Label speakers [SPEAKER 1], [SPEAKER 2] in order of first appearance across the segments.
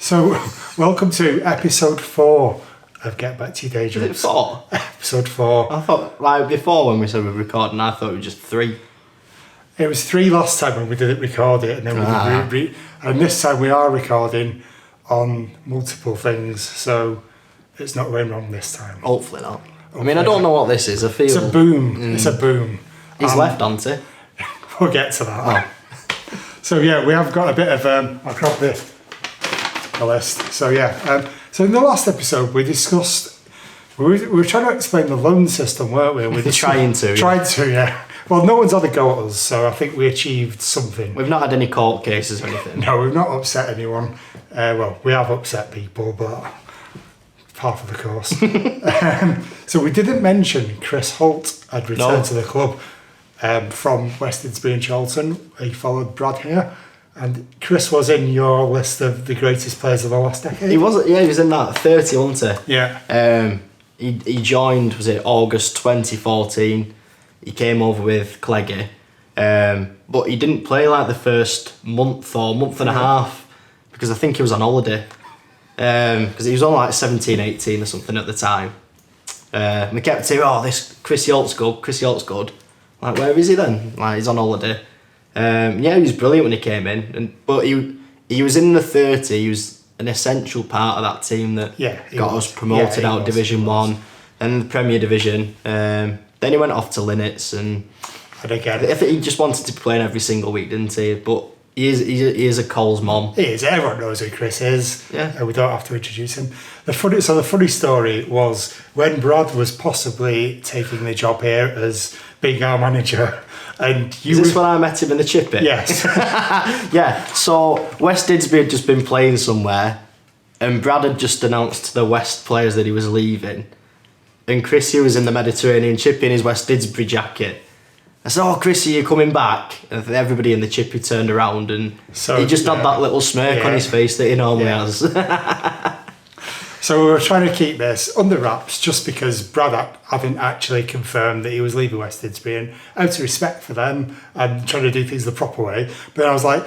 [SPEAKER 1] So, welcome to episode 4 of Get Back to Your Daydreams.
[SPEAKER 2] Is it 4?
[SPEAKER 1] Episode 4.
[SPEAKER 2] I thought, like, before when we said we were recording, I thought it was just 3.
[SPEAKER 1] It was 3 last time when we didn't record it, and then and this time we are recording on multiple things, so it's not going wrong this time.
[SPEAKER 2] Hopefully not. I mean, I don't know what this is. I feel
[SPEAKER 1] it's a boom. It's a boom.
[SPEAKER 2] He's left, hasn't he?
[SPEAKER 1] We'll get to that. Oh. So yeah, we have got a bit of I'll grab the list. So yeah, so in the last episode we discussed we were trying to explain the loan system, weren't we? We
[SPEAKER 2] Tried to,
[SPEAKER 1] yeah. Well, no one's had a go at us, so I think we achieved something.
[SPEAKER 2] We've not had any court cases or anything.
[SPEAKER 1] No, we've not upset anyone. Well, we have upset people, but part of the course. So we didn't mention Chris Holt had returned to the club from West Didsbury and Charlton. He followed Brad here. And Chris was in your list of the greatest players of the last decade.
[SPEAKER 2] He was in that 30, wasn't he?
[SPEAKER 1] Yeah.
[SPEAKER 2] He joined, was it August 2014? He came over with Cleggy. But he didn't play like the first month or month and a half because I think he was on holiday. Because he was on like 17, 18 or something at the time. We kept saying, this Chrissy Holt's good. Like, where is he then? Like, he's on holiday. Yeah, he was brilliant when he came in. But he was in the 30, he was an essential part of that team that got us promoted out Division 1 and the Premier Division. Then he went off to Linnets and
[SPEAKER 1] again,
[SPEAKER 2] I think he just wanted to be playing every single week, didn't he? But he is a Cole's mom.
[SPEAKER 1] He is. Everyone knows who Chris is.
[SPEAKER 2] Yeah.
[SPEAKER 1] We don't have to introduce him. The funny story was when Brad was possibly taking the job here as being our manager, and
[SPEAKER 2] is this when I met him in the chippy?
[SPEAKER 1] Yes.
[SPEAKER 2] Yeah. So West Didsbury had just been playing somewhere, and Brad had just announced to the West players that he was leaving, and Chrissy was in the Mediterranean chippy in his West Didsbury jacket. I said, Chrissy, you're coming back. And everybody in the chippy turned around and he just had that little smirk on his face that he normally has.
[SPEAKER 1] So we were trying to keep this under wraps just because Brad hadn't actually confirmed that he was leaving West Didsbury, and out of respect for them and trying to do things the proper way. But I was like,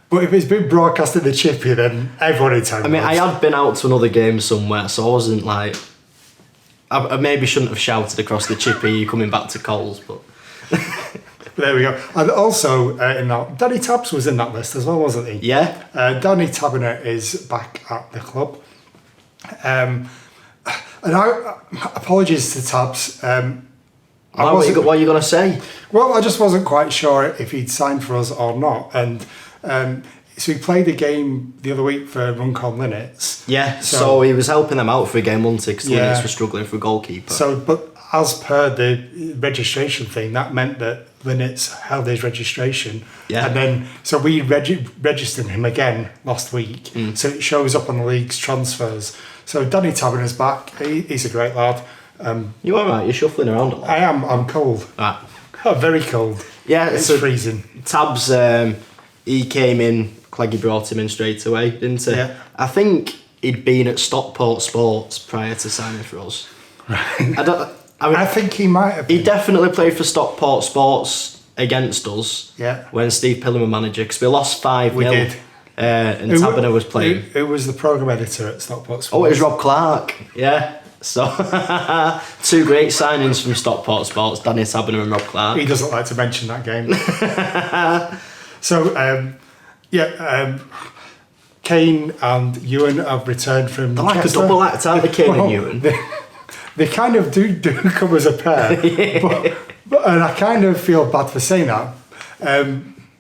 [SPEAKER 1] but if it's been broadcast in the chippy, then everyone in town
[SPEAKER 2] I had been out to another game somewhere, so I wasn't like... I maybe shouldn't have shouted across the chippy, you coming back to Coles, but...
[SPEAKER 1] There we go. And also, in that, Danny Tabbs was in that list as well, wasn't he?
[SPEAKER 2] Yeah.
[SPEAKER 1] Danny Taberner is back at the club. And apologies to Tabbs.
[SPEAKER 2] What are you going to say?
[SPEAKER 1] Well, I just wasn't quite sure if he'd signed for us or not. And so he played a game the other week for Runcorn Linnets.
[SPEAKER 2] Yeah, so he was helping them out for a game, wasn't he? Because Linnets were struggling for a goalkeeper.
[SPEAKER 1] So, but as per the registration thing, that meant that Linnets held his registration.
[SPEAKER 2] Yeah.
[SPEAKER 1] And then, so we registered him again last week. So it shows up on the league's transfers. So Danny Taberner's back. He's a great lad.
[SPEAKER 2] You alright? You're shuffling around a lot.
[SPEAKER 1] I am. I'm cold.
[SPEAKER 2] Right.
[SPEAKER 1] I'm very cold.
[SPEAKER 2] Yeah,
[SPEAKER 1] it's freezing.
[SPEAKER 2] Tabs, he came in, Cleggy brought him in straight away, didn't he?
[SPEAKER 1] Yeah.
[SPEAKER 2] I think he'd been at Stockport Sports prior to signing for us.
[SPEAKER 1] Right. I think he might have been.
[SPEAKER 2] He definitely played for Stockport Sports against us when Steve Pillen was manager, because we lost 5-0.
[SPEAKER 1] We did.
[SPEAKER 2] And Taberner was playing.
[SPEAKER 1] It was the programme editor at Stockport Sports.
[SPEAKER 2] Oh, it was Rob Clark. Yeah. So, 2 great signings from Stockport Sports, Danny Taberner and Rob Clark.
[SPEAKER 1] He doesn't like to mention that game. So, Kane and Ewan have returned from
[SPEAKER 2] They're like a double act, aren't they, Kane and Ewan?
[SPEAKER 1] They kind of do come as a pair. but and I kind of feel bad for saying that.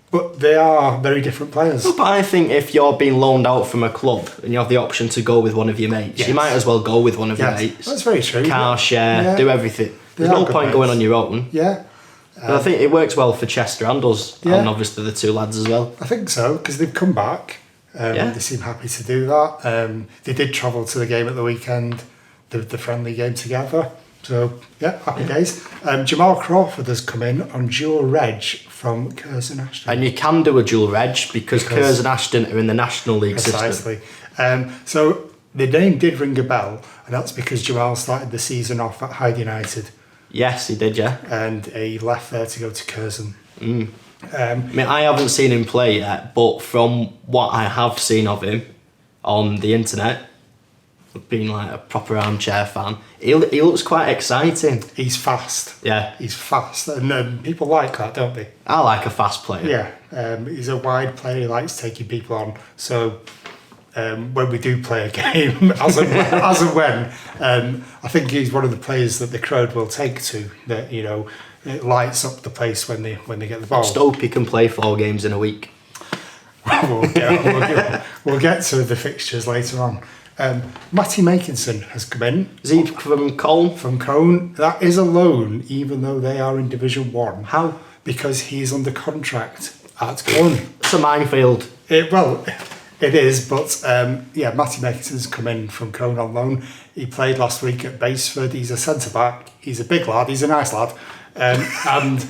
[SPEAKER 1] But they are very different players.
[SPEAKER 2] But I think if you're being loaned out from a club and you have the option to go with one of your mates, you might as well go with one of your mates.
[SPEAKER 1] That's very true.
[SPEAKER 2] Car share, do everything. There's no point going on your own.
[SPEAKER 1] Yeah.
[SPEAKER 2] But I think it works well for Chester and us, and obviously the 2 lads as well.
[SPEAKER 1] I think so, because they've come back. They seem happy to do that. They did travel to the game at the weekend, the friendly game together. So, happy days. Jamal Crawford has come in on dual reg from Curzon Ashton.
[SPEAKER 2] And you can do a dual reg because Curzon Ashton are in the National League
[SPEAKER 1] system.
[SPEAKER 2] Precisely.
[SPEAKER 1] So the name did ring a bell, and that's because Jamal started the season off at Hyde United.
[SPEAKER 2] Yes, he did, yeah.
[SPEAKER 1] And he left there to go to Curzon.
[SPEAKER 2] I haven't seen him play yet, but from what I have seen of him, on the internet, being like a proper armchair fan, he looks quite exciting.
[SPEAKER 1] He's fast.
[SPEAKER 2] Yeah.
[SPEAKER 1] He's fast, and people like that, don't they?
[SPEAKER 2] I like a fast player.
[SPEAKER 1] Yeah, he's a wide player. He likes taking people on. So when we do play a game, as and when, I think he's one of the players that the crowd will take to. That it lights up the place when they get the ball.
[SPEAKER 2] Just hope he can play 4 games in a week.
[SPEAKER 1] We'll get to the fixtures later on. Matty Makinson has come in.
[SPEAKER 2] Is he from Cole?
[SPEAKER 1] From Cone. That is a loan, even though they are in Division 1.
[SPEAKER 2] How?
[SPEAKER 1] Because he's under contract at Cone.
[SPEAKER 2] It's a minefield.
[SPEAKER 1] It is, but Matty Makinson's come in from Cone on loan. He played last week at Baseford. He's a centre-back. He's a big lad. He's a nice lad. And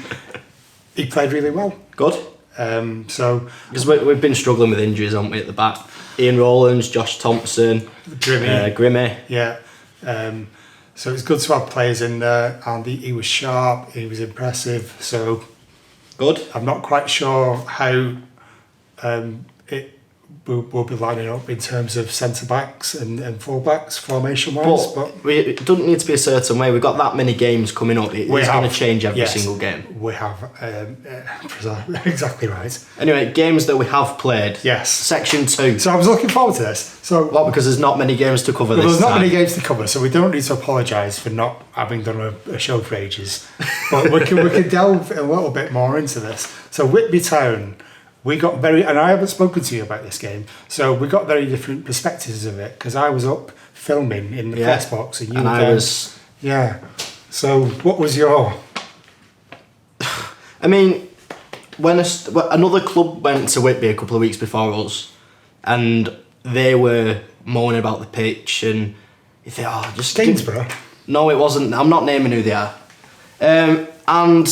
[SPEAKER 1] he played really well.
[SPEAKER 2] Good.
[SPEAKER 1] Because
[SPEAKER 2] we've been struggling with injuries, haven't we, at the back? Ian Rowlands, Josh Thompson, Grimmy.
[SPEAKER 1] Yeah. So it's good to have players in there, and he was sharp, he was impressive. So
[SPEAKER 2] good.
[SPEAKER 1] I'm not quite sure how it will be lining up in terms of centre backs and full backs formation wise. But
[SPEAKER 2] it doesn't need to be a certain way. We've got that many games coming up. It's going to change every single game.
[SPEAKER 1] We have exactly right.
[SPEAKER 2] Anyway, games that we have played.
[SPEAKER 1] Yes.
[SPEAKER 2] Section 2.
[SPEAKER 1] So I was looking forward to this. So
[SPEAKER 2] because there's not many games to cover.
[SPEAKER 1] There's not many games to cover, so we don't need to apologise for not having done a show for ages. But we can delve a little bit more into this. So Whitby Town. We got and I haven't spoken to you about this game, so we got very different perspectives of it, because I was up filming in the press box and you were there. Yeah. So what was your...
[SPEAKER 2] I mean, when another club went to Whitby a couple of weeks before us, and they were moaning about the pitch, and you think, just...
[SPEAKER 1] Gainsborough?
[SPEAKER 2] No, it wasn't. I'm not naming who they are. And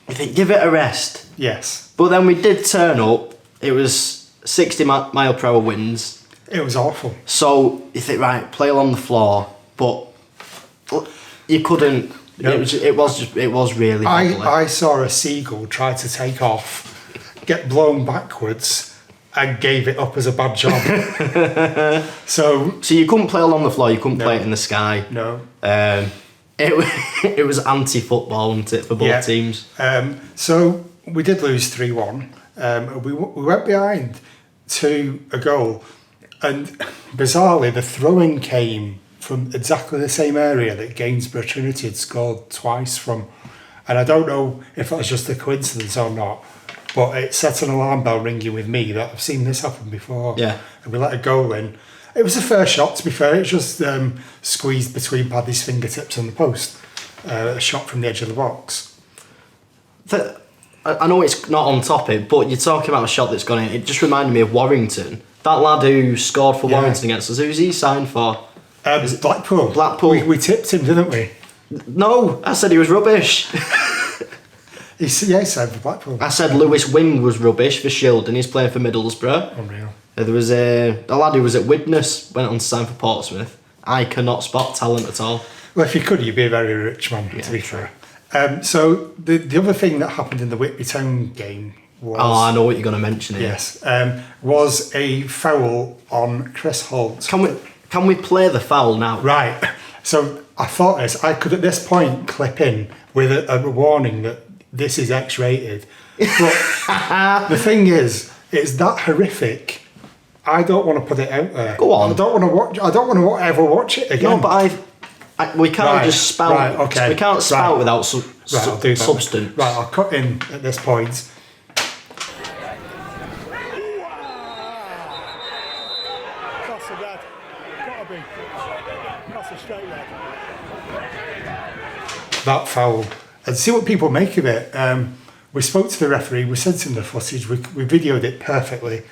[SPEAKER 2] you think, give it a rest.
[SPEAKER 1] Yes.
[SPEAKER 2] But then we did turn up. It was 60 mile per hour winds.
[SPEAKER 1] It was awful.
[SPEAKER 2] So you think, right, play along the floor, but you couldn't. Nope. It was really ugly.
[SPEAKER 1] I saw a seagull try to take off, get blown backwards, and gave it up as a bad job. So
[SPEAKER 2] you couldn't play along the floor. You couldn't play it in the sky.
[SPEAKER 1] No.
[SPEAKER 2] It was anti-football, wasn't it, for both teams?
[SPEAKER 1] So we did lose 3-1. We went behind to a goal, and bizarrely the throw-in came from exactly the same area that Gainsborough Trinity had scored twice from. And I don't know if that was just a coincidence or not, but it set an alarm bell ringing with me that I've seen this happen before.
[SPEAKER 2] Yeah.
[SPEAKER 1] And we let a goal in. It was a fair shot, to be fair. It just squeezed between Paddy's fingertips and the post. A shot from the edge of the box.
[SPEAKER 2] I know it's not on topic, but you're talking about a shot that's gone in. It just reminded me of Warrington. That lad who scored for Warrington against us. Who's he signed for?
[SPEAKER 1] Blackpool.
[SPEAKER 2] Blackpool.
[SPEAKER 1] We tipped him, didn't we?
[SPEAKER 2] No, I said he was rubbish.
[SPEAKER 1] He signed for Blackpool.
[SPEAKER 2] I said Lewis Wing was rubbish for Shildon. He's playing for Middlesbrough.
[SPEAKER 1] Unreal.
[SPEAKER 2] There was a lad who was at Widnes, went on to sign for Portsmouth. I cannot spot talent at all.
[SPEAKER 1] Well, if you could, you'd be a very rich man, to be fair. So the other thing that happened in the Whitby Town game was...
[SPEAKER 2] Oh, I know what you're going to mention here.
[SPEAKER 1] Yes. Was a foul on Chris Holt.
[SPEAKER 2] Can we play the foul now?
[SPEAKER 1] Right. So I thought I could at this point clip in with a warning that this is X-rated. But the thing is, it's that horrific. I don't want to put it out there.
[SPEAKER 2] Go on.
[SPEAKER 1] I don't want to ever watch it again.
[SPEAKER 2] No, but we can't just spout.
[SPEAKER 1] Right, okay.
[SPEAKER 2] We can't spout without
[SPEAKER 1] I'll do that.
[SPEAKER 2] substance.
[SPEAKER 1] Right, I'll cut in at this point.
[SPEAKER 3] That's a red. Gotta be. That's a straight red.
[SPEAKER 1] That foul. And see what people make of it. We spoke to the referee, we sent him the footage, we videoed it perfectly,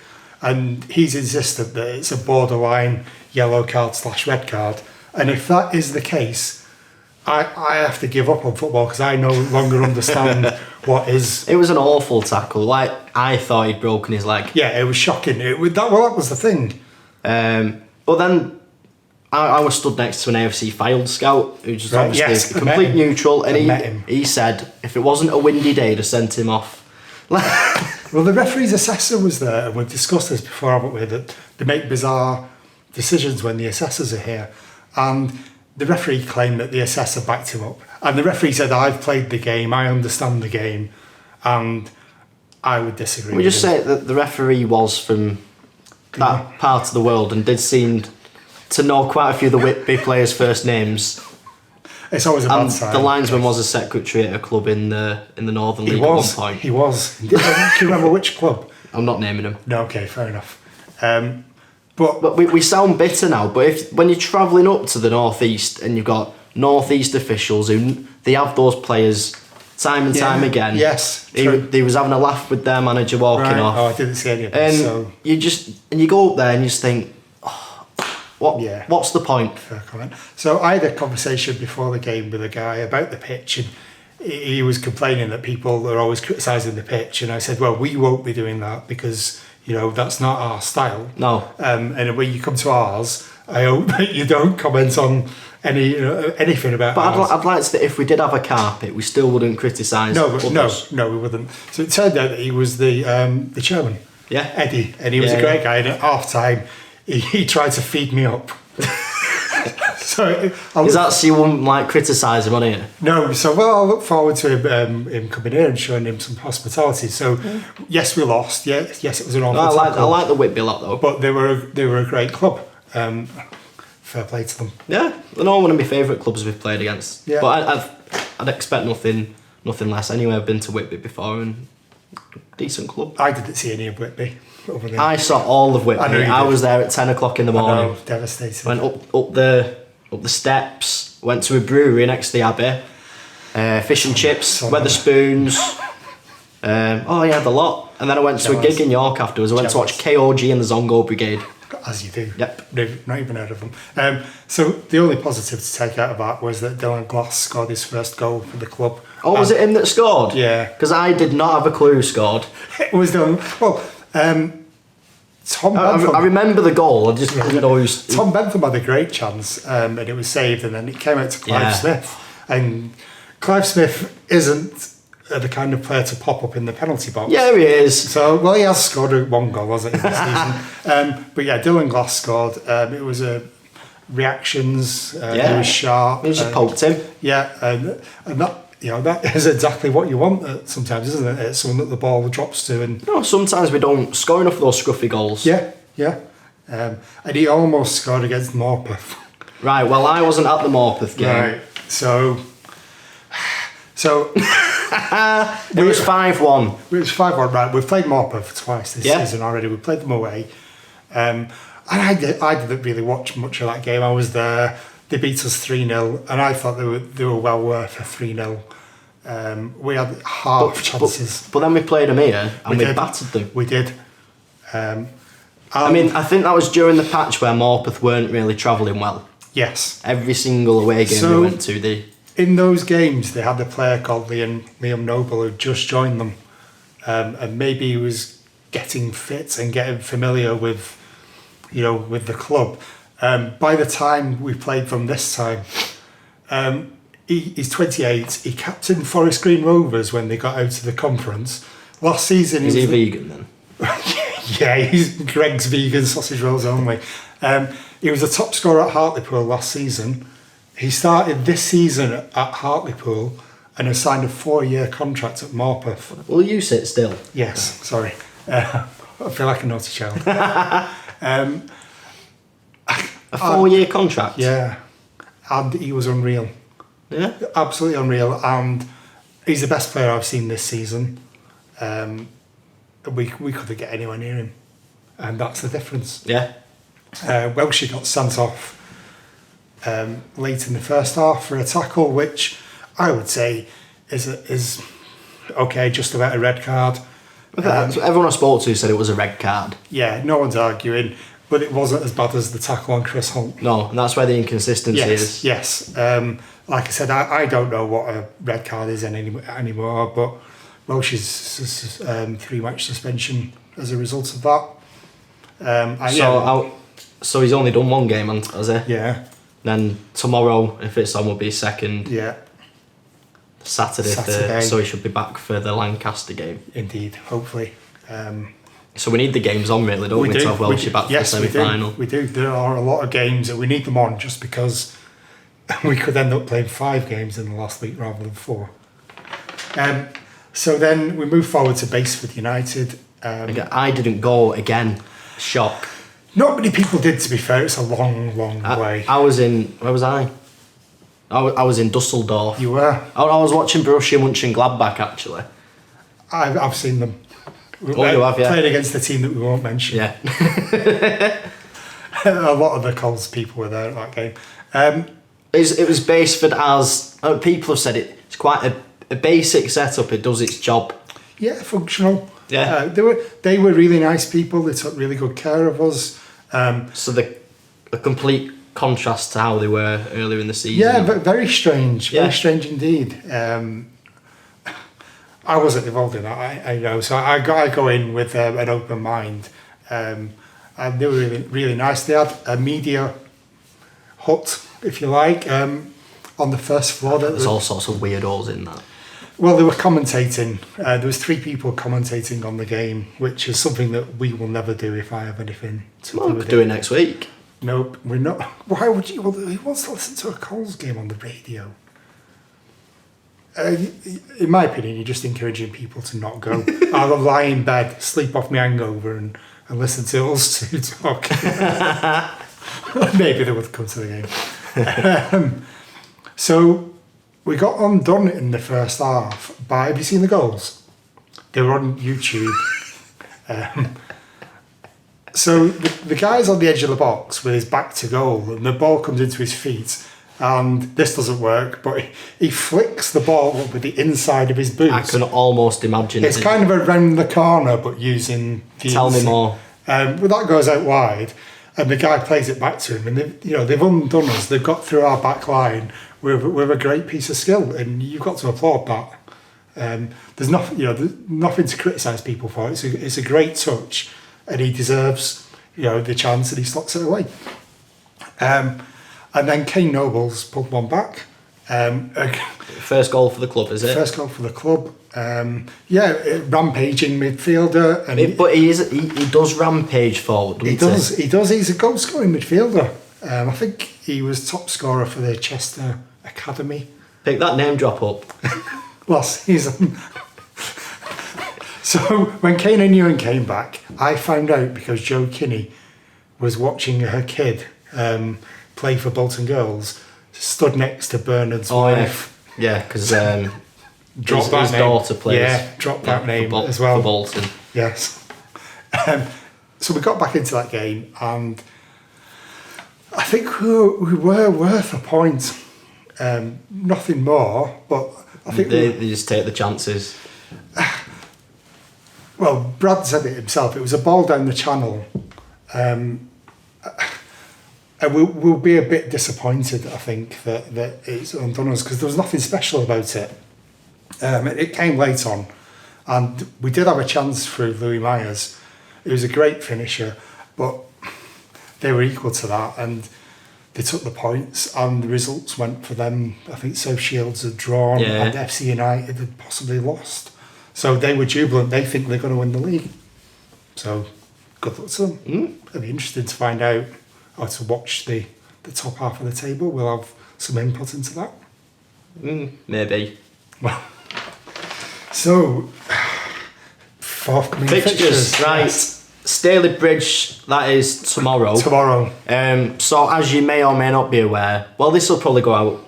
[SPEAKER 1] and he's insistent that it's a borderline yellow card / red card. And if that is the case, I have to give up on football because I no longer understand what is...
[SPEAKER 2] It was an awful tackle. Like, I thought he'd broken his leg.
[SPEAKER 1] Yeah, it was shocking. That was the thing.
[SPEAKER 2] But then I was stood next to an AFC field scout who just obviously complete neutral, and he said if it wasn't a windy day, he'd have sent him off.
[SPEAKER 1] Well, the referee's assessor was there, and we've discussed this before, haven't we? That they make bizarre decisions when the assessors are here. And the referee claimed that the assessor backed him up. And the referee said, I've played the game, I understand the game, and I would disagree
[SPEAKER 2] We
[SPEAKER 1] with
[SPEAKER 2] just
[SPEAKER 1] him.
[SPEAKER 2] say that the referee was from that part of the world and did seem to know quite a few of the Whitby players' first names.
[SPEAKER 1] It's always a bad
[SPEAKER 2] And
[SPEAKER 1] sign.
[SPEAKER 2] the linesman was a secretary at a club in the Northern League at one point.
[SPEAKER 1] He was. Do you remember which club?
[SPEAKER 2] I'm not naming him.
[SPEAKER 1] No, okay, fair enough. But
[SPEAKER 2] But we sound bitter now. But when you're travelling up to the northeast and you've got northeast officials who they have those players time and time again.
[SPEAKER 1] Yes,
[SPEAKER 2] he
[SPEAKER 1] true.
[SPEAKER 2] was having a laugh with their manager walking
[SPEAKER 1] Right.
[SPEAKER 2] off.
[SPEAKER 1] Oh, I didn't see any of
[SPEAKER 2] And
[SPEAKER 1] this. So
[SPEAKER 2] you go up there and you just think, oh, what's the point?
[SPEAKER 1] fair comment. So I had a conversation before the game with a guy about the pitch, and he was complaining that people are always criticising the pitch, and I said, well, we won't be doing that because that's not our style.
[SPEAKER 2] No.
[SPEAKER 1] And when you come to ours, I hope that you don't comment on anything about
[SPEAKER 2] But
[SPEAKER 1] ours.
[SPEAKER 2] I'd like to think if we did have a carpet, we still wouldn't criticise.
[SPEAKER 1] No,
[SPEAKER 2] others.
[SPEAKER 1] no, we wouldn't. So it turned out that he was the chairman,
[SPEAKER 2] Yeah.
[SPEAKER 1] Eddie, and he was
[SPEAKER 2] Yeah,
[SPEAKER 1] a great guy. And at half time, he tried to feed me up. So
[SPEAKER 2] Is that so you wouldn't criticise him on here?
[SPEAKER 1] no? So I look forward to him coming here and showing him some hospitality. So yes, we lost. Yes, it was an awful.
[SPEAKER 2] No, I
[SPEAKER 1] tackle,
[SPEAKER 2] like the Whitby lot though.
[SPEAKER 1] but they were a great club. Fair play to them.
[SPEAKER 2] Yeah, they're not one of my favourite clubs we've played against.
[SPEAKER 1] Yeah.
[SPEAKER 2] But I'd expect nothing less. Anyway, I've been to Whitby before and decent club.
[SPEAKER 1] I didn't see any of Whitby. Other than,
[SPEAKER 2] I saw all of Whitby.
[SPEAKER 1] I know you
[SPEAKER 2] I
[SPEAKER 1] did.
[SPEAKER 2] was there at 10 o'clock in the
[SPEAKER 1] I
[SPEAKER 2] morning.
[SPEAKER 1] know, devastated.
[SPEAKER 2] Went up the steps, went to a brewery next to the Abbey, fish and chips, Weatherspoons. The lot. And then I went to a gig in York afterwards. I went to watch KOG and the Zongo Brigade.
[SPEAKER 1] As you do.
[SPEAKER 2] Yep.
[SPEAKER 1] They've not even heard of them. So the only positive to take out of that was that Dylan Glass scored his first goal for the club.
[SPEAKER 2] Oh, was it him that scored?
[SPEAKER 1] Yeah.
[SPEAKER 2] Because I did not have a clue who scored.
[SPEAKER 1] It was Dylan. Well, Tom
[SPEAKER 2] I
[SPEAKER 1] Bentham.
[SPEAKER 2] remember the goal. I just didn't know who's.
[SPEAKER 1] Tom Bentham had a great chance, and it was saved, and then it came out to Clive
[SPEAKER 2] Yeah.
[SPEAKER 1] Smith. And Clive Smith isn't the kind of player to pop up in the penalty box.
[SPEAKER 2] Yeah, he is.
[SPEAKER 1] So, well, he has scored one goal, hasn't he, this season? But yeah, Dylan Glass scored. It was reactions. He was sharp.
[SPEAKER 2] He just poked him.
[SPEAKER 1] Yeah, and that that is exactly what you want sometimes, isn't it? It's someone that the ball drops to, and
[SPEAKER 2] Sometimes we don't score enough of those scruffy goals.
[SPEAKER 1] yeah. And he almost scored against Morpeth.
[SPEAKER 2] Right. Well, I wasn't at the Morpeth game.
[SPEAKER 1] Right. So
[SPEAKER 2] It was 5-1.
[SPEAKER 1] it was 5-1, right? We've played Morpeth twice this
[SPEAKER 2] Yeah.
[SPEAKER 1] season already. We played them away. And I didn't really watch much of that game. I was there. They beat us 3-0, and I thought they were well worth a 3-0. We had half chances.
[SPEAKER 2] But then we played them here and we
[SPEAKER 1] did.
[SPEAKER 2] battered them.
[SPEAKER 1] We did.
[SPEAKER 2] I mean, I think that was during the patch where Morpeth weren't really travelling well.
[SPEAKER 1] Yes.
[SPEAKER 2] Every single away game
[SPEAKER 1] So-
[SPEAKER 2] we went to,
[SPEAKER 1] In those games, they had a player called Liam Noble who just joined them, and maybe he was getting fit and getting familiar with the club. By the time we played them this time, he's 28. He captained Forest Green Rovers when they got out of the conference. Last season,
[SPEAKER 2] is he
[SPEAKER 1] was
[SPEAKER 2] vegan then?
[SPEAKER 1] yeah, he's Greg's vegan sausage rolls only. He was a top scorer at Hartlepool last season. He started this season at Hartlepool and has signed a 4-year contract at Morpeth.
[SPEAKER 2] Will you sit still?
[SPEAKER 1] Yes, sorry. I feel like a naughty child.
[SPEAKER 2] A 4-year contract?
[SPEAKER 1] Yeah, and he was unreal.
[SPEAKER 2] Yeah?
[SPEAKER 1] Absolutely unreal, and he's the best player I've seen this season. We couldn't get anywhere near him, and that's the difference.
[SPEAKER 2] Yeah.
[SPEAKER 1] Welshie got sent off late in the first half for a tackle, which I would say is okay, just about a red card.
[SPEAKER 2] Everyone I spoke to said it was a red card.
[SPEAKER 1] Yeah, no one's arguing, but it wasn't as bad as the tackle on Chris Holt.
[SPEAKER 2] No, and that's where the inconsistency is.
[SPEAKER 1] Yes. Like I said, I don't know what a red card is anymore, but Welsh's 3-match suspension as a result of that.
[SPEAKER 2] So he's only done one game, has he?
[SPEAKER 1] Yeah.
[SPEAKER 2] Then tomorrow, if it's on, will be second.
[SPEAKER 1] Yeah.
[SPEAKER 2] Saturday.
[SPEAKER 1] Saturday.
[SPEAKER 2] So he should be back for the Lancaster game.
[SPEAKER 1] Indeed, hopefully.
[SPEAKER 2] So we need the games on, really, don't we, to have Welsh back for the semi-final?
[SPEAKER 1] We do. There are a lot of games that we need them on just because we could end up playing 5 games in the last week rather than 4. So then we move forward to Basford United.
[SPEAKER 2] I didn't go again. Shock.
[SPEAKER 1] Not many people did, to be fair. It's a long way.
[SPEAKER 2] I was in... Where was I? I was in Dusseldorf.
[SPEAKER 1] You were?
[SPEAKER 2] I was watching Borussia Mönchengladbach, actually.
[SPEAKER 1] I've seen them.
[SPEAKER 2] Oh, you have, yeah.
[SPEAKER 1] Playing against the team that we won't mention.
[SPEAKER 2] Yeah.
[SPEAKER 1] A lot of the Coles people were there at that game.
[SPEAKER 2] It was Basford as... people have said it's quite a basic setup. It does its job.
[SPEAKER 1] Yeah, functional.
[SPEAKER 2] Yeah.
[SPEAKER 1] They were really nice people. They took really good care of us.
[SPEAKER 2] So a complete contrast to how they were earlier in the season.
[SPEAKER 1] Yeah, but very strange.
[SPEAKER 2] Yeah.
[SPEAKER 1] Very strange indeed. I wasn't involved in that, I know. So I go in with an open mind. And they were really, really nice. They had a media hut, if you like, on the first floor.
[SPEAKER 2] There's all sorts of weirdos in that.
[SPEAKER 1] Well, they were commentating. There was 3 people commentating on the game, which is something that we will never do if I have anything to do with it.
[SPEAKER 2] Do it next week.
[SPEAKER 1] Nope, we're not. Why would you? Well, who wants to listen to a Coles game on the radio? In my opinion, you're just encouraging people to not go. I'll lie in bed, sleep off my hangover, and listen to us 2 talk. Maybe they would come to the game. So we got undone in the first half by. Have you seen the goals? They were on YouTube. So the guy's on the edge of the box with his back to goal, and the ball comes into his feet. And this doesn't work, but he flicks the ball up with the inside of his boots.
[SPEAKER 2] I can almost imagine
[SPEAKER 1] it's kind of around the corner, but using the
[SPEAKER 2] Tell me more.
[SPEAKER 1] Well, that goes out wide, and the guy plays it back to him, and they've undone us. They've got through our back line with a great piece of skill, and you've got to applaud that. There's nothing, there's nothing to criticise people for. It's a great touch, and he deserves, the chance, and he slots it away. And then Kane Nobles pulled one back.
[SPEAKER 2] First goal for the club, is it?
[SPEAKER 1] First goal for the club. Rampaging midfielder. And
[SPEAKER 2] but he does rampage forward, doesn't
[SPEAKER 1] he? He does. He's a goal scoring midfielder. I think he was top scorer for the Chester Academy.
[SPEAKER 2] Pick that name drop up.
[SPEAKER 1] Last season. So when Kane and Ewan came back, I found out because Jo Kinney was watching her kid play for Bolton Girls, stood next to Bernard's wife.
[SPEAKER 2] Yeah, because
[SPEAKER 1] his
[SPEAKER 2] daughter plays.
[SPEAKER 1] Yeah, dropped that name as well.
[SPEAKER 2] For Bolton.
[SPEAKER 1] Yes. So we got back into that game, and I think we were worth a point. Nothing more, but I think
[SPEAKER 2] they just take the chances.
[SPEAKER 1] Well, Brad said it himself. It was a ball down the channel. And we'll be a bit disappointed, I think, that it's undone us, because there was nothing special about it. It came late on, and we did have a chance through Louis Myers. It was a great finisher, but they were equal to that, and they took the points, and the results went for them. I think South Shields had drawn, and FC United had possibly lost. So they were jubilant. They think they're going to win the league. So good luck to them. It'll be interesting to find out, or to watch the top half of the table. We'll have some input into that.
[SPEAKER 2] Maybe.
[SPEAKER 1] Well, so forthcoming fixtures.
[SPEAKER 2] Right. Yes. Staley Bridge, that is tomorrow. So as you may or may not be aware, well, this will probably go out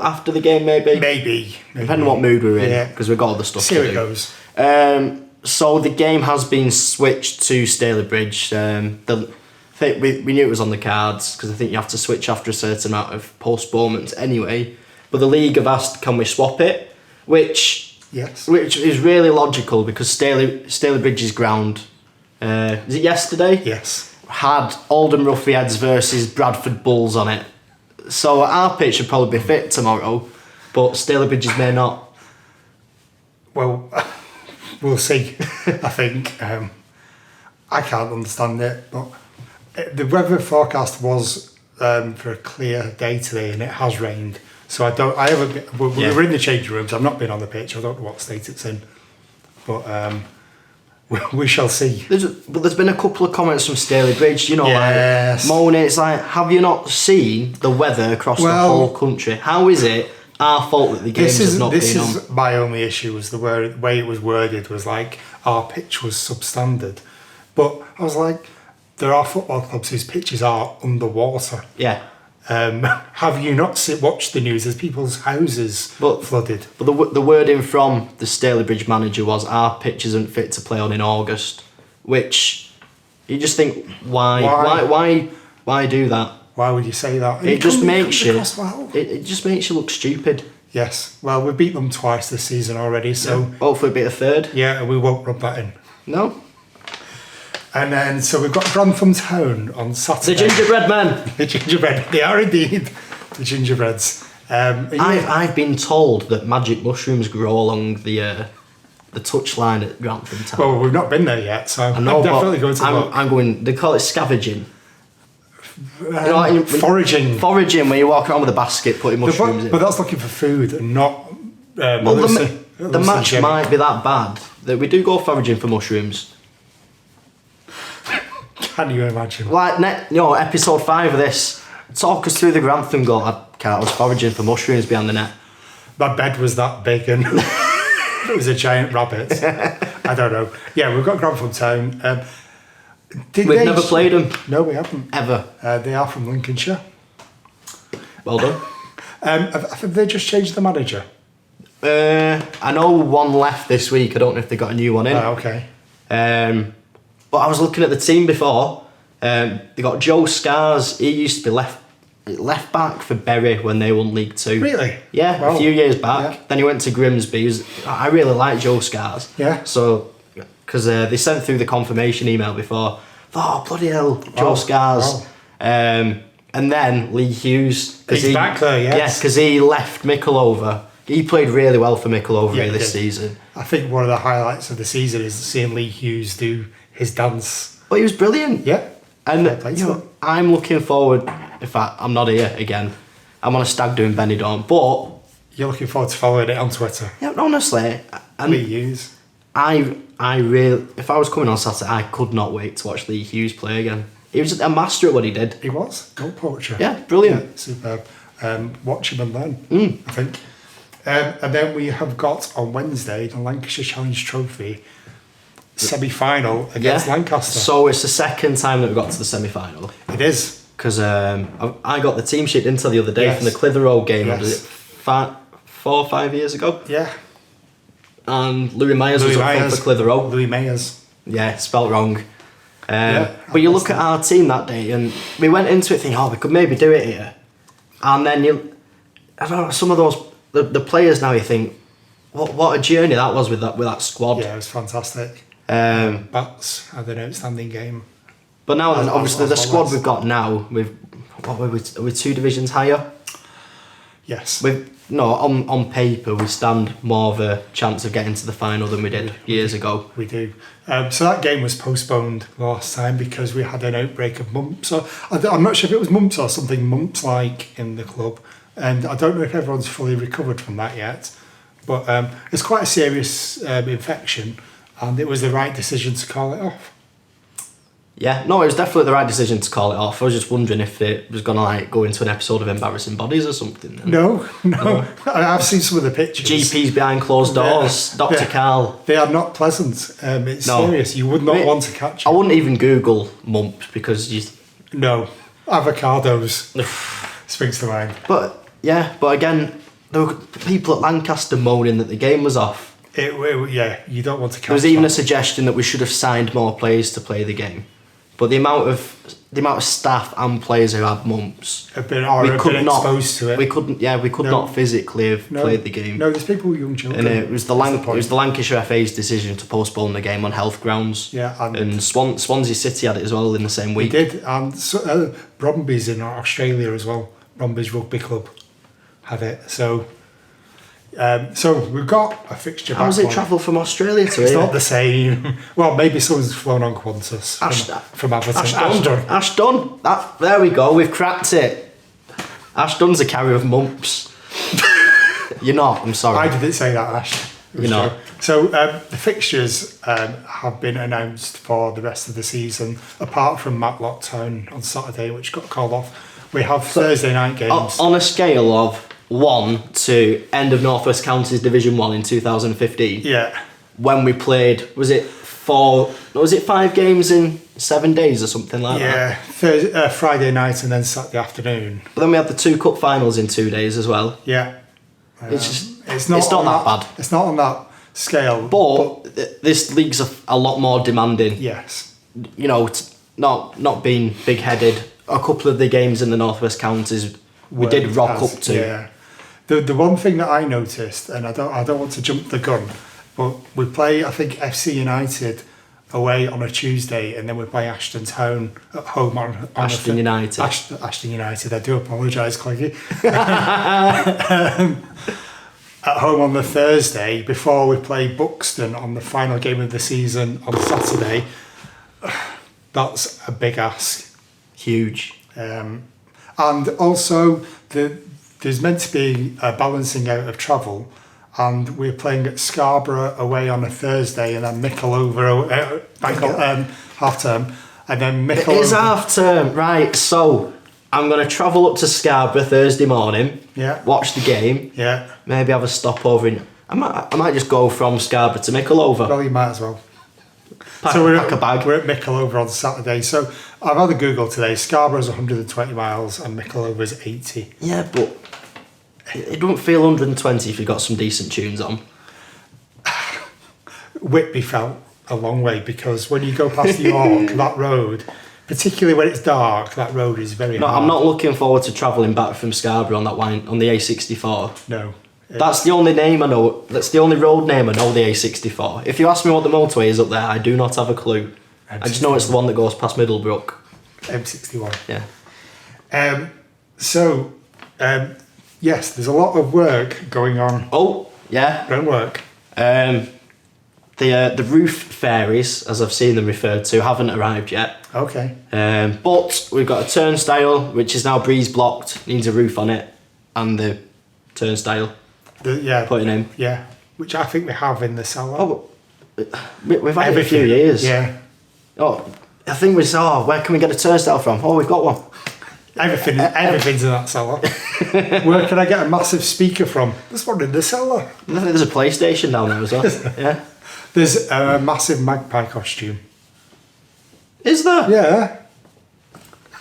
[SPEAKER 2] after the game, maybe. Depending on what mood we're in, because we've got other stuff to do.
[SPEAKER 1] See how it goes.
[SPEAKER 2] So the game has been switched to Staley Bridge. I think we knew it was on the cards, because I think you have to switch after a certain amount of postponements anyway. But the league have asked, can we swap it? Which is really logical, because Staley Bridge's ground, is it yesterday?
[SPEAKER 1] Yes.
[SPEAKER 2] Had Oldham Roughheads versus Bradford Bulls on it. So our pitch should probably be fit tomorrow, but Staley Bridges may not.
[SPEAKER 1] Well, we'll see. I think I can't understand it, but the weather forecast was for a clear day today, and it has rained. So I haven't been, we're in the changing rooms. I've not been on the pitch. I don't know what state it's in, but We shall see.
[SPEAKER 2] But there's been a couple of comments from Staley Bridge, you know,
[SPEAKER 1] Yes.
[SPEAKER 2] like moaning. It's like, have you not seen the weather across the whole country? How is it our fault that the games have not been on?
[SPEAKER 1] This is my only issue, was the way it was worded was like our pitch was substandard. But I was like, there are football clubs whose pitches are underwater.
[SPEAKER 2] Yeah.
[SPEAKER 1] Have you not watched the news as people's houses flooded?
[SPEAKER 2] But the wording from the Staley Bridge manager was, our pitch isn't fit to play on in August, which you just think, why do that?
[SPEAKER 1] Why would you say that?
[SPEAKER 2] It just makes you.
[SPEAKER 1] Well.
[SPEAKER 2] It just makes you look stupid.
[SPEAKER 1] Yes. Well, we beat them twice this season already, so
[SPEAKER 2] hopefully beat a third.
[SPEAKER 1] Yeah, we won't rub that in.
[SPEAKER 2] No.
[SPEAKER 1] And then, so we've got Grantham Town on Saturday.
[SPEAKER 2] The gingerbread men.
[SPEAKER 1] The gingerbread. They are indeed the gingerbreads.
[SPEAKER 2] I've been told that magic mushrooms grow along the touchline at Grantham Town.
[SPEAKER 1] Well, we've not been there yet, so I'm definitely going to look.
[SPEAKER 2] I'm going. They call it scavenging.
[SPEAKER 1] Foraging.
[SPEAKER 2] Foraging, where you walk around with a basket putting mushrooms in.
[SPEAKER 1] But that's looking for food and not.
[SPEAKER 2] The match might be that bad that we do go foraging for mushrooms.
[SPEAKER 1] Can you imagine?
[SPEAKER 2] Like, episode 5 of this. Talk us through the Grantham goal. I was foraging for mushrooms behind the net.
[SPEAKER 1] My bed was that big and it was a giant rabbit. I don't know. Yeah, we've got Grantham Town.
[SPEAKER 2] We've never played them.
[SPEAKER 1] No, we haven't.
[SPEAKER 2] Ever.
[SPEAKER 1] They are from Lincolnshire.
[SPEAKER 2] Well done.
[SPEAKER 1] Have they just changed the manager?
[SPEAKER 2] I know one left this week. I don't know if they got a new one in.
[SPEAKER 1] Okay.
[SPEAKER 2] But I was looking at the team before. They got Joe Scars. He used to be left back for Bury when they won League Two.
[SPEAKER 1] Really?
[SPEAKER 2] Yeah,
[SPEAKER 1] Wow.
[SPEAKER 2] a few years back.
[SPEAKER 1] Yeah.
[SPEAKER 2] Then he went to Grimsby. I really like Joe Scars.
[SPEAKER 1] Yeah.
[SPEAKER 2] So, because they sent through the confirmation email before. Oh, bloody hell, Joe Scars.
[SPEAKER 1] Wow.
[SPEAKER 2] And then Lee Hughes.
[SPEAKER 1] He's back there, yes.
[SPEAKER 2] Yeah, because he left Mickleover. He played really well for Mickleover this season.
[SPEAKER 1] I think one of the highlights of the season is seeing Lee Hughes do his dance.
[SPEAKER 2] But he was brilliant.
[SPEAKER 1] Yeah.
[SPEAKER 2] And I'm looking forward. In fact, I'm not here again. I'm on a stag doing Benidorm, but
[SPEAKER 1] you're looking forward to following it on Twitter.
[SPEAKER 2] Yeah, honestly,
[SPEAKER 1] Lee Hughes.
[SPEAKER 2] I really, if I was coming on Saturday, I could not wait to watch Lee Hughes play again. He was a master at what he did.
[SPEAKER 1] He was goal poacher.
[SPEAKER 2] Yeah, brilliant.
[SPEAKER 1] Yeah, superb. Watch him and learn. I think. And then we have got on Wednesday the Lancashire Challenge Trophy semi-final against Lancaster.
[SPEAKER 2] So it's the second time that we got to the semi-final.
[SPEAKER 1] It is.
[SPEAKER 2] Because I got the team sheet into the other day from the Clitheroe game.
[SPEAKER 1] Yes.
[SPEAKER 2] Was it 4 or 5 years ago?
[SPEAKER 1] Yeah.
[SPEAKER 2] And Louis Myers was up front for Clitheroe.
[SPEAKER 1] Louis Myers.
[SPEAKER 2] Yeah, spelt wrong. But you look at our team that day, and we went into it thinking, we could maybe do it here. And then I don't know, some of those the players now, you think, what a journey that was with that squad.
[SPEAKER 1] Yeah, it was fantastic. Bats had an outstanding game.
[SPEAKER 2] But now, obviously, the squad we've got now, are we 2 divisions higher?
[SPEAKER 1] Yes.
[SPEAKER 2] On paper, we stand more of a chance of getting to the final than we did years ago.
[SPEAKER 1] We do. So that game was postponed last time because we had an outbreak of mumps. So I'm not sure if it was mumps or something mumps-like in the club. And I don't know if everyone's fully recovered from that yet. But it's quite a serious infection, and it was the right decision to call it off.
[SPEAKER 2] Yeah, no, it was definitely the right decision to call it off. I was just wondering if it was going to go into an episode of Embarrassing Bodies or something.
[SPEAKER 1] No. I've seen some of the pictures.
[SPEAKER 2] GPs behind closed doors, Dr. Carl.
[SPEAKER 1] They are not pleasant. It's serious. You would not want to catch it.
[SPEAKER 2] I wouldn't even Google mumps because
[SPEAKER 1] No. Avocados springs to mind.
[SPEAKER 2] But again, there were people at Lancaster moaning that the game was off.
[SPEAKER 1] You don't want to catch
[SPEAKER 2] There was even a suggestion that we should have signed more players to play the game. But the amount of staff and players who had mumps
[SPEAKER 1] have been exposed to it.
[SPEAKER 2] We could not physically have played the game.
[SPEAKER 1] No, there's people with young children.
[SPEAKER 2] And it was the Lancashire FA's decision to postpone the game on health grounds.
[SPEAKER 1] Yeah,
[SPEAKER 2] and Swansea City had it as well in the same week.
[SPEAKER 1] They did, and Bromby's in Australia as well. Bromby's Rugby Club had it. So we've got a fixture.
[SPEAKER 2] How does it travel from Australia to
[SPEAKER 1] It's
[SPEAKER 2] here?
[SPEAKER 1] not the same. Well, maybe someone's flown on Qantas from Atherton.
[SPEAKER 2] Ashton. There we go. We've cracked it. Ashton's a carrier of mumps. You're not. I'm sorry.
[SPEAKER 1] Why did it say that, Ash?
[SPEAKER 2] You know.
[SPEAKER 1] So the fixtures have been announced for the rest of the season, apart from Matlock Town on Saturday, which got called off. We have Thursday night games.
[SPEAKER 2] On a scale of 1 to end of North West Counties Division 1 in 2015.
[SPEAKER 1] Yeah.
[SPEAKER 2] When we played, was it 5 games in 7 days or something like that?
[SPEAKER 1] Yeah, Friday night and then Saturday afternoon.
[SPEAKER 2] But then we had the 2 cup finals in 2 days as well.
[SPEAKER 1] Yeah.
[SPEAKER 2] It's not that bad.
[SPEAKER 1] It's not on that scale.
[SPEAKER 2] But this league's a lot more demanding.
[SPEAKER 1] Yes.
[SPEAKER 2] You know, not being big-headed. A couple of the games in the North West Counties we did rock up to.
[SPEAKER 1] Yeah. The one thing that I noticed, and I don't want to jump the gun, but we play, I think, FC United away on a Tuesday, and then we play Ashton Town at home on
[SPEAKER 2] Ashton United.
[SPEAKER 1] Ashton United. I do apologise, Cleggy. At home on the Thursday before we play Buxton on the final game of the season on Saturday. That's a big ask.
[SPEAKER 2] Huge.
[SPEAKER 1] And also, there's meant to be a balancing out of travel, and we're playing at Scarborough away on a Thursday, and then Mickle over half term, and then Mickle.
[SPEAKER 2] It is half term, right? So I'm going to travel up to Scarborough Thursday morning.
[SPEAKER 1] Yeah.
[SPEAKER 2] Watch the game.
[SPEAKER 1] Yeah.
[SPEAKER 2] Maybe have a stopover in. I might just go from Scarborough to Mickle over.
[SPEAKER 1] Well, you might as well.
[SPEAKER 2] Pack a bag.
[SPEAKER 1] We're at Mickle over on Saturday, so I've had a Google today. Scarborough's 120 miles and Mickle over is 80.
[SPEAKER 2] Yeah, but it don't feel 120 if you've got some decent tunes on.
[SPEAKER 1] Whitby felt a long way, because when you go past York, that road, particularly when it's dark, that road is very hard.
[SPEAKER 2] I'm not looking forward to travelling back from Scarborough on the A64.
[SPEAKER 1] No.
[SPEAKER 2] That's the only name I know. That's the only road name I know, the A64. If you ask me what the motorway is up there, I do not have a clue.
[SPEAKER 1] M61.
[SPEAKER 2] I just know it's the one that goes past Middlebrook.
[SPEAKER 1] M61.
[SPEAKER 2] Yeah.
[SPEAKER 1] Yes, there's a lot of work going on.
[SPEAKER 2] Oh, yeah.
[SPEAKER 1] Groundwork.
[SPEAKER 2] The roof fairies, as I've seen them referred to, haven't arrived yet.
[SPEAKER 1] Okay.
[SPEAKER 2] But we've got a turnstile, which is now breeze blocked, needs a roof on it, and the turnstile putting in.
[SPEAKER 1] Yeah, which I think we have in the cellar.
[SPEAKER 2] Oh, we've had it a few years.
[SPEAKER 1] Yeah.
[SPEAKER 2] Oh, I think we saw, where can we get a turnstile from? Oh, we've got one.
[SPEAKER 1] Everything's in that cellar. Where can I get a massive speaker from? There's one in the cellar.
[SPEAKER 2] I think there's a PlayStation down there as well. Yeah.
[SPEAKER 1] There's a massive magpie costume.
[SPEAKER 2] Is there?
[SPEAKER 1] Yeah.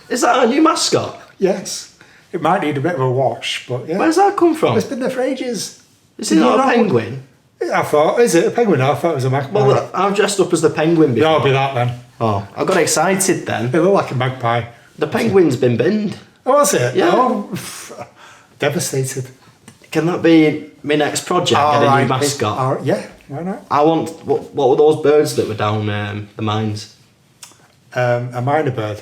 [SPEAKER 2] Is that our new mascot?
[SPEAKER 1] Yes. It might need a bit of a wash, but yeah.
[SPEAKER 2] Where's that come from?
[SPEAKER 1] It's been there for ages.
[SPEAKER 2] Is it not a penguin?
[SPEAKER 1] I thought, is it a penguin? I thought it was a magpie.
[SPEAKER 2] Well, I've dressed up as the penguin before.
[SPEAKER 1] Yeah, I'll be that then.
[SPEAKER 2] Oh, I got excited then.
[SPEAKER 1] It looked like a magpie.
[SPEAKER 2] The penguin's been binned.
[SPEAKER 1] Oh, was it?
[SPEAKER 2] Yeah.
[SPEAKER 1] Oh, devastated.
[SPEAKER 2] Can that be my next project? Get a new mascot?
[SPEAKER 1] Yeah, why not?
[SPEAKER 2] I want... What were those birds that were down the mines?
[SPEAKER 1] A minor bird.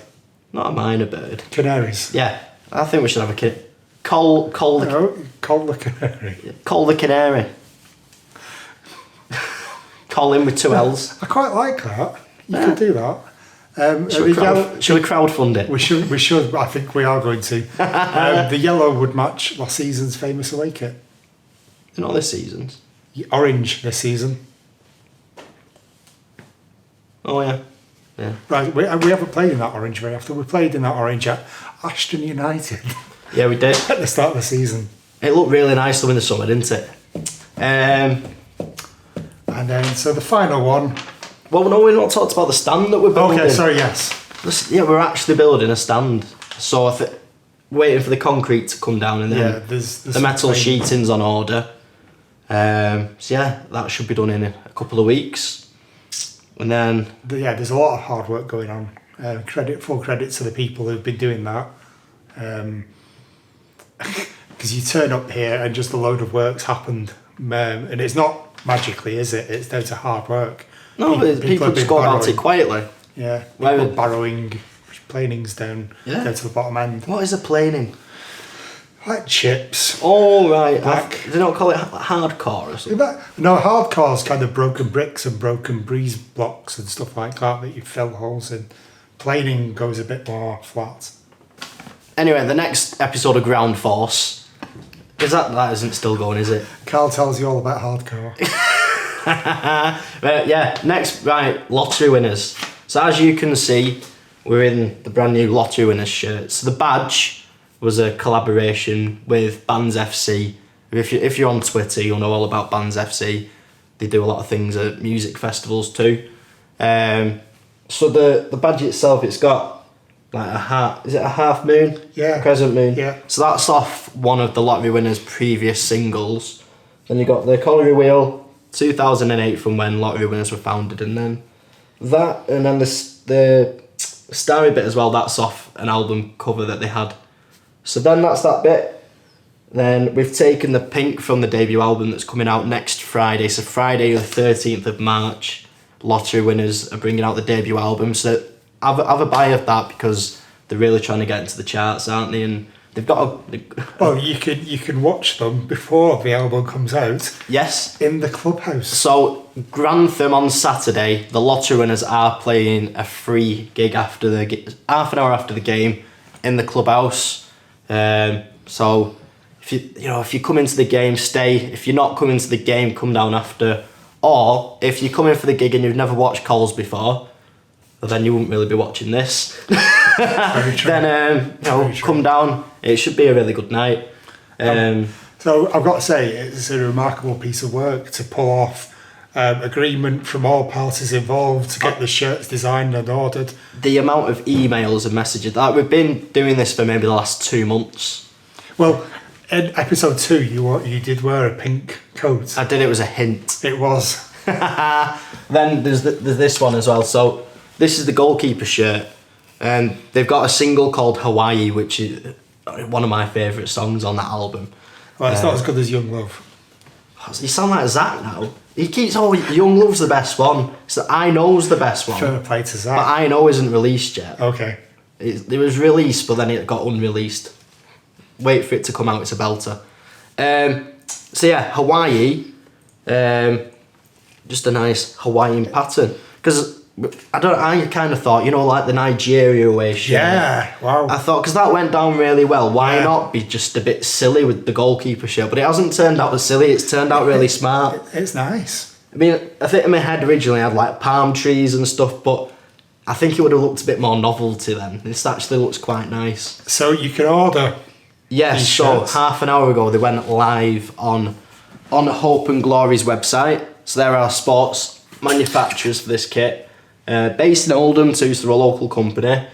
[SPEAKER 2] Not a minor bird.
[SPEAKER 1] Canaries.
[SPEAKER 2] Yeah. I think we should have a Call
[SPEAKER 1] the canary.
[SPEAKER 2] Call the canary. Call in with 2 L's.
[SPEAKER 1] I quite like that. You could do that.
[SPEAKER 2] Should we crowdfund it?
[SPEAKER 1] We should. I think we are going to. The yellow would match last season's famous away kit.
[SPEAKER 2] Not this season's.
[SPEAKER 1] Orange this season.
[SPEAKER 2] Oh yeah. Yeah.
[SPEAKER 1] Right, we haven't played in that orange very often. We played in that orange at Ashton United.
[SPEAKER 2] Yeah, we did.
[SPEAKER 1] At the start of the season.
[SPEAKER 2] It looked really nice though in the summer, didn't it?
[SPEAKER 1] And then, so the final one.
[SPEAKER 2] Well, no, we've not talked about the stand that we're building.
[SPEAKER 1] Okay, sorry, yes.
[SPEAKER 2] Yeah, we're actually building a stand. So waiting for the concrete to come down, and then
[SPEAKER 1] there's
[SPEAKER 2] the metal sheeting's on order. So yeah, that should be done in a couple of weeks. And then...
[SPEAKER 1] there's a lot of hard work going on. Full credit to the people who've been doing that. Because you turn up here and just a load of work's happened. And it's not magically, is it? It's down to hard work.
[SPEAKER 2] No, people just go about it quietly.
[SPEAKER 1] Yeah, people barrowing planings down to the bottom end.
[SPEAKER 2] What is a planing?
[SPEAKER 1] Like chips.
[SPEAKER 2] Oh, right. Do they not call it hardcore or something?
[SPEAKER 1] No, hardcore's kind of broken bricks and broken breeze blocks and stuff like that you fill holes in. Planing goes a bit more flat.
[SPEAKER 2] Anyway, the next episode of Ground Force, that isn't still going, is it?
[SPEAKER 1] Carl tells you all about hardcore.
[SPEAKER 2] But yeah, next, right, lottery winners. So as you can see, we're in the brand new lottery winners shirts. So the badge was a collaboration with Bands FC. If you're on Twitter, you'll know all about Bands FC. They do a lot of things at music festivals too. So the badge itself, it's got like is it a half moon?
[SPEAKER 1] Yeah.
[SPEAKER 2] Crescent moon?
[SPEAKER 1] Yeah.
[SPEAKER 2] So that's off one of the lottery winners' previous singles. Then you got the colliery wheel, 2008 from when lottery winners were founded, and then that, and then the starry bit as well, that's off an album cover that they had. So then that's that bit. Then we've taken the pink from the debut album that's coming out next Friday. So Friday the 13th of March, lottery winners are bringing out the debut album. So have a buy of that because they're really trying to get into the charts, aren't they? And they've got
[SPEAKER 1] Well, you can watch them before the album comes out.
[SPEAKER 2] Yes.
[SPEAKER 1] In the clubhouse.
[SPEAKER 2] So Grantham on Saturday, the lottery winners are playing a free gig after half an hour after the game in the clubhouse. So if you come into the game, stay. If you're not coming to the game, come down after. Or if you come in for the gig and you've never watched Coles before, well, then you wouldn't really be watching this.
[SPEAKER 1] Very true.
[SPEAKER 2] Then come down. It should be a really good night.
[SPEAKER 1] So I've got to say, it's a remarkable piece of work to pull off. Agreement from all parties involved to get the shirts designed and ordered.
[SPEAKER 2] The amount of emails and messages, like we've been doing this for maybe the last 2 months.
[SPEAKER 1] Well, in episode 2, you did wear a pink coat.
[SPEAKER 2] I did. It was a hint.
[SPEAKER 1] It was.
[SPEAKER 2] Then there's this one as well. So this is the goalkeeper shirt, and they've got a single called Hawaii, which is one of my favourite songs on that album.
[SPEAKER 1] Well, it's not as good as Young Love.
[SPEAKER 2] You sound like Zach now. He keeps Young Love's the best one. So I Know's the best one.
[SPEAKER 1] Fair play to Zach.
[SPEAKER 2] But I Know isn't released yet.
[SPEAKER 1] Okay.
[SPEAKER 2] It was released, but then it got unreleased. Wait for it to come out. It's a belter. So yeah, Hawaii. Just a nice Hawaiian pattern. Because I kind of thought, like the Nigeria away shirt.
[SPEAKER 1] Yeah, wow.
[SPEAKER 2] I thought, because that went down really well, why
[SPEAKER 1] Yeah.
[SPEAKER 2] not be just a bit silly with the goalkeeper shirt? But it hasn't turned out as silly, it's turned out really smart.
[SPEAKER 1] It's nice.
[SPEAKER 2] I mean, I think in my head originally I had like palm trees and stuff, but I think it would have looked a bit more novelty then. This actually looks quite nice.
[SPEAKER 1] So you can order.
[SPEAKER 2] Yes,
[SPEAKER 1] these
[SPEAKER 2] so
[SPEAKER 1] shirts.
[SPEAKER 2] half an hour ago they went live on Hope and Glory's website. So there are sports manufacturers for this kit. Based in Oldham too, so they're a local company.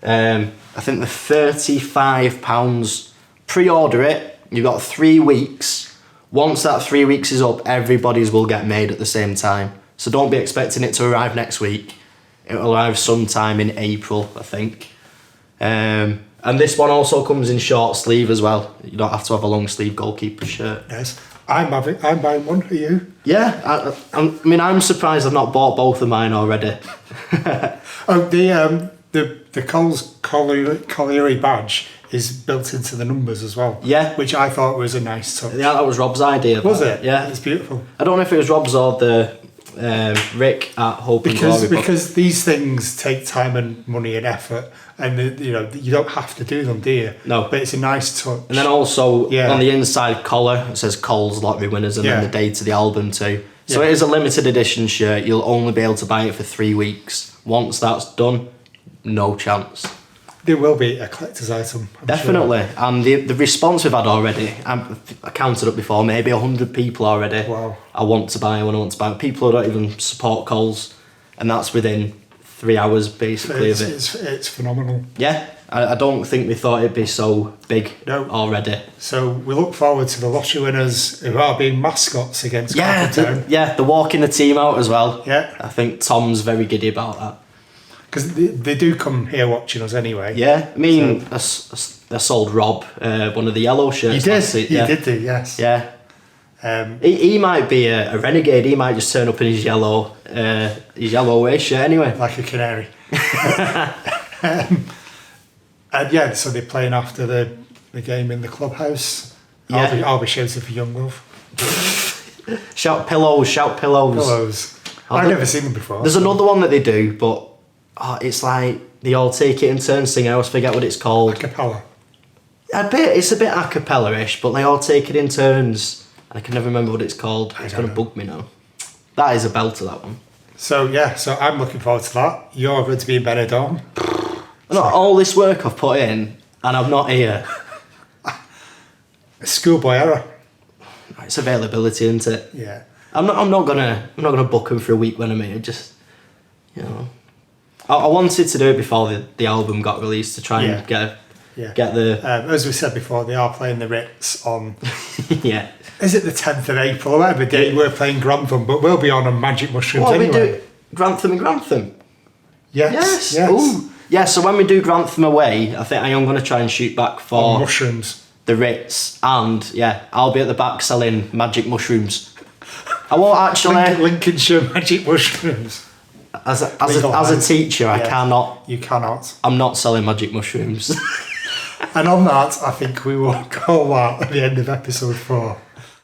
[SPEAKER 2] I think they're £35. Pre-order it. You've got 3 weeks. Once that 3 weeks is up, everybody's will get made at the same time. So don't be expecting it to arrive next week. It will arrive sometime in April, I think. And this one also comes in short sleeve as well. You don't have to have a long sleeve goalkeeper shirt.
[SPEAKER 1] Yes. I'm buying one. Are you?
[SPEAKER 2] Yeah, I'm surprised I've not bought both of mine already.
[SPEAKER 1] Oh, the Coles Colliery badge is built into the numbers as well.
[SPEAKER 2] Yeah.
[SPEAKER 1] Which I thought was a nice touch.
[SPEAKER 2] Yeah, that was Rob's idea.
[SPEAKER 1] Was it?
[SPEAKER 2] Yeah.
[SPEAKER 1] It's beautiful.
[SPEAKER 2] I don't know if it was Rob's or the Rick at Hope and Glory.
[SPEAKER 1] Because these things take time and money and effort, and you don't have to do them, do you?
[SPEAKER 2] No.
[SPEAKER 1] But it's a nice touch.
[SPEAKER 2] And then also
[SPEAKER 1] Yeah.
[SPEAKER 2] on the inside collar it says Coles Lottery Winners and then
[SPEAKER 1] Yeah.
[SPEAKER 2] the date of the album too. So
[SPEAKER 1] Yeah.
[SPEAKER 2] it is a limited edition shirt. You'll only be able to buy it for 3 weeks. Once that's done, no chance.
[SPEAKER 1] There will be a collector's item. I'm
[SPEAKER 2] Definitely.
[SPEAKER 1] sure.
[SPEAKER 2] And the response we've had already, I counted up before, maybe 100 people already.
[SPEAKER 1] Wow.
[SPEAKER 2] I want to buy. People who don't even support Coles, and that's within 3 hours basically of it.
[SPEAKER 1] It's phenomenal.
[SPEAKER 2] Yeah, I don't think we thought it'd be so big
[SPEAKER 1] No.
[SPEAKER 2] already.
[SPEAKER 1] So we look forward to the lottery winners who are being mascots against
[SPEAKER 2] Yeah,
[SPEAKER 1] Atherton.
[SPEAKER 2] they're walking the team out as well.
[SPEAKER 1] Yeah.
[SPEAKER 2] I think Tom's very giddy about that.
[SPEAKER 1] Because they do come here watching us anyway.
[SPEAKER 2] Yeah, I mean, I sold Rob one of the yellow shirts.
[SPEAKER 1] You did.
[SPEAKER 2] last week,
[SPEAKER 1] You
[SPEAKER 2] yeah.
[SPEAKER 1] did do, yes.
[SPEAKER 2] Yeah. He might be a renegade. He might just turn up in his yellow away shirt anyway.
[SPEAKER 1] Like a canary. And yeah, so they're playing after the game in the clubhouse.
[SPEAKER 2] Yeah.
[SPEAKER 1] I'll be shouting for Young Love.
[SPEAKER 2] Shout pillows.
[SPEAKER 1] Pillows. I've never seen them before.
[SPEAKER 2] There's another one that they do, but it's like they all take it in turns singing. I always forget what it's called.
[SPEAKER 1] Capella.
[SPEAKER 2] It's a bit a cappella-ish, but they all take it in turns. And I can never remember what it's called. It's going to
[SPEAKER 1] know.
[SPEAKER 2] bug me now. That is a belter, that one.
[SPEAKER 1] So yeah, so I'm looking forward to that. You're going to be in Benidorm.
[SPEAKER 2] Not all this work I've put in, and I'm not here.
[SPEAKER 1] Schoolboy error.
[SPEAKER 2] It's availability, isn't it?
[SPEAKER 1] Yeah.
[SPEAKER 2] I'm not gonna book them for a week when I'm here. Just, you know, I wanted to do it before the album got released to try and get the.
[SPEAKER 1] As we said before, they are playing the Ritz on.
[SPEAKER 2] Yeah.
[SPEAKER 1] Is it the 10th of April? Whatever day we're playing Grantham, but we'll be on a Magic Mushrooms
[SPEAKER 2] What
[SPEAKER 1] anyway.
[SPEAKER 2] we do? Grantham and Grantham.
[SPEAKER 1] Yes.
[SPEAKER 2] Ooh. Yeah. So when we do Grantham away, I think I am gonna try and shoot back for
[SPEAKER 1] On mushrooms.
[SPEAKER 2] the Ritz, and I'll be at the back selling magic mushrooms. I won't actually.
[SPEAKER 1] Lincolnshire Magic Mushrooms.
[SPEAKER 2] As a teacher, I cannot.
[SPEAKER 1] You cannot.
[SPEAKER 2] I'm not selling magic mushrooms.
[SPEAKER 1] And on that, I think we will call that at the end of episode 4.